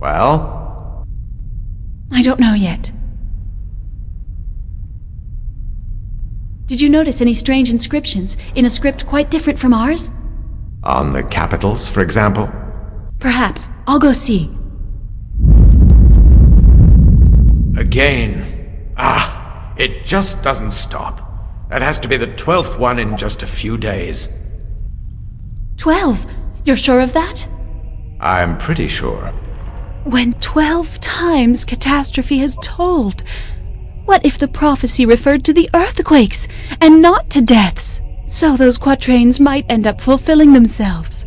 Well? I don't know yet. Did you notice any strange inscriptions in a script quite different from ours? On the capitals, for example? Perhaps. I'll go see. Again. It just doesn't stop. That has to be the 12th one in just a few days. 12? You're sure of that? I'm pretty sure. When 12 times catastrophe has told, what if the prophecy referred to the earthquakes and not to deaths? So those quatrains might end up fulfilling themselves.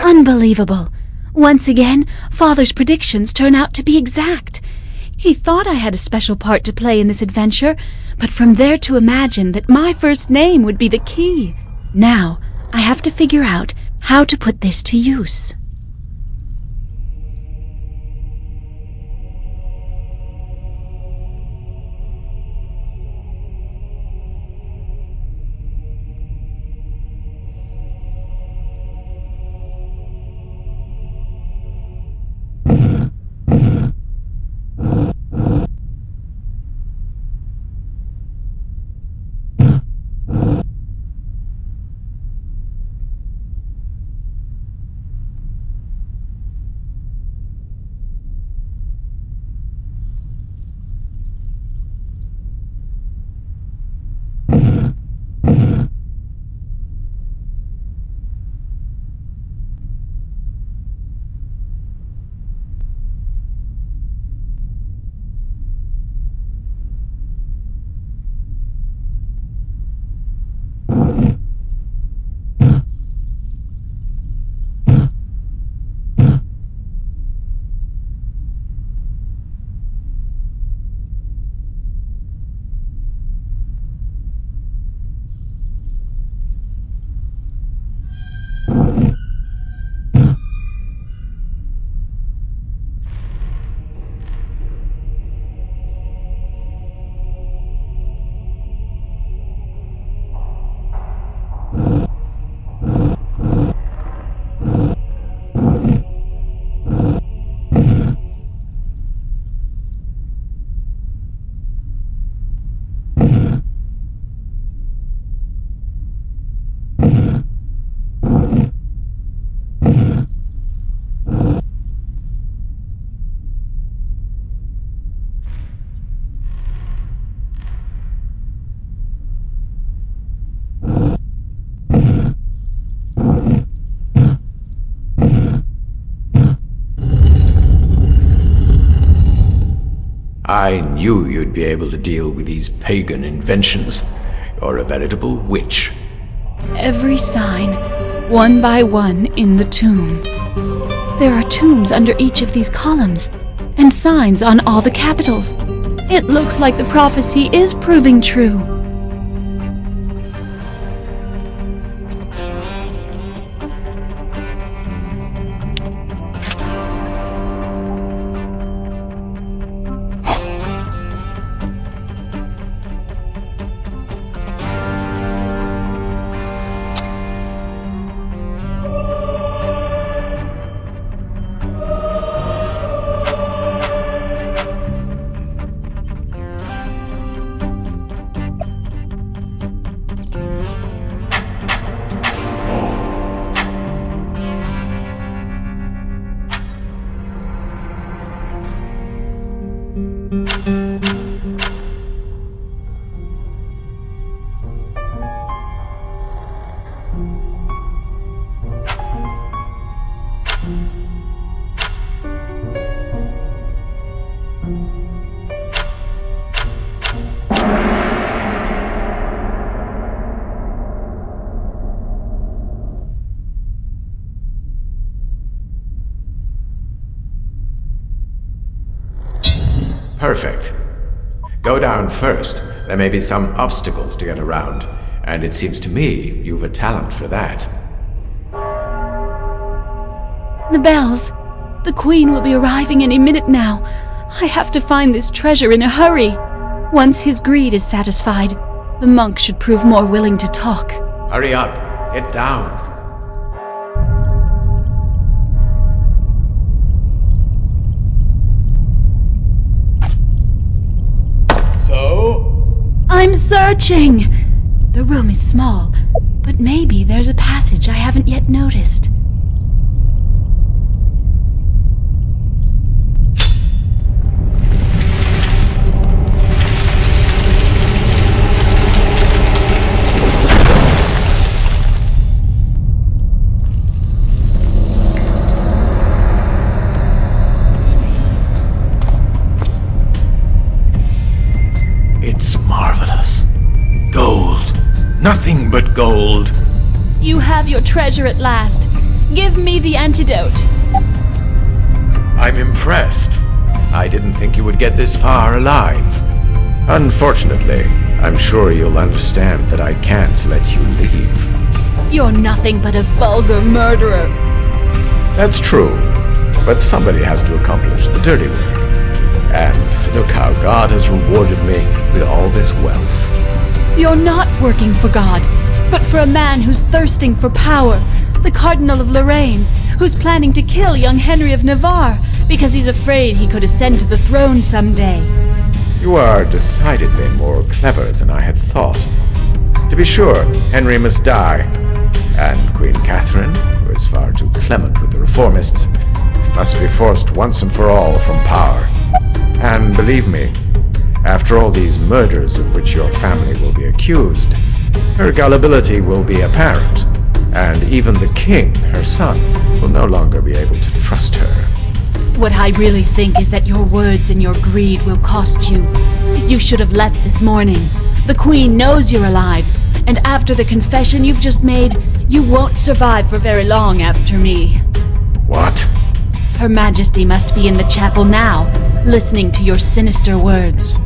Unbelievable. Once again, Father's predictions turn out to be exact. He thought I had a special part to play in this adventure, but from there to imagine that my first name would be the key. Now, I have to figure out how to put this to use. I knew you'd be able to deal with these pagan inventions. You're a veritable witch. Every sign, one by one, in the tomb. There are tombs under each of these columns, and signs on all the capitals. It looks like the prophecy is proving true. Perfect. Go down first. There may be some obstacles to get around, and it seems to me you've a talent for that. The bells. The Queen will be arriving any minute now. I have to find this treasure in a hurry. Once his greed is satisfied, the monk should prove more willing to talk. Hurry up. Get down. So? I'm searching! The room is small, but maybe there's a passage I haven't yet noticed. It's marvelous. Gold. Nothing but gold. You have your treasure at last. Give me the antidote. I'm impressed. I didn't think you would get this far alive. Unfortunately, I'm sure you'll understand that I can't let you leave. You're nothing but a vulgar murderer. That's true, but somebody has to accomplish the dirty work. And look how God has rewarded me with all this wealth. You're not working for God, but for a man who's thirsting for power, the Cardinal of Lorraine, who's planning to kill young Henry of Navarre because he's afraid he could ascend to the throne someday. You are decidedly more clever than I had thought. To be sure, Henry must die, and Queen Catherine, who is far too clement with the reformists, must be forced once and for all from power. And believe me, after all these murders of which your family will be accused, her gullibility will be apparent, and even the king, her son, will no longer be able to trust her. What I really think is that your words and your greed will cost you. You should have left this morning. The Queen knows you're alive, and after the confession you've just made, you won't survive for very long after me. What? Her Majesty must be in the chapel now, listening to your sinister words.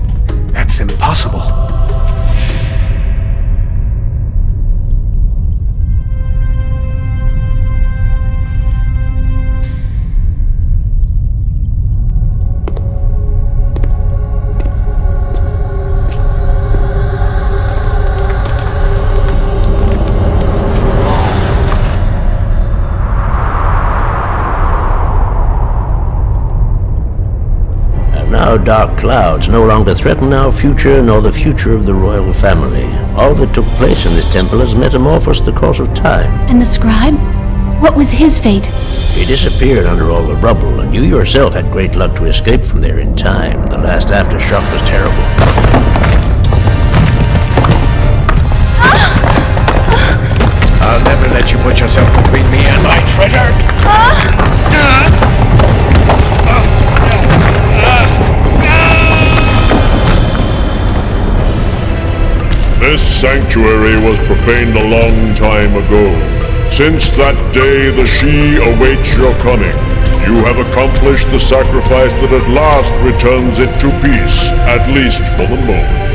That's impossible. Now dark clouds no longer threaten our future nor the future of the royal family. All that took place in this temple has metamorphosed the course of time. And the scribe? What was his fate? He disappeared under all the rubble, and you yourself had great luck to escape from there in time. The last aftershock was terrible. I'll never let you put yourself between me and my treasure! This sanctuary was profaned a long time ago. Since that day, the Sidhe awaits your coming. You have accomplished the sacrifice that at last returns it to peace, at least for the moment.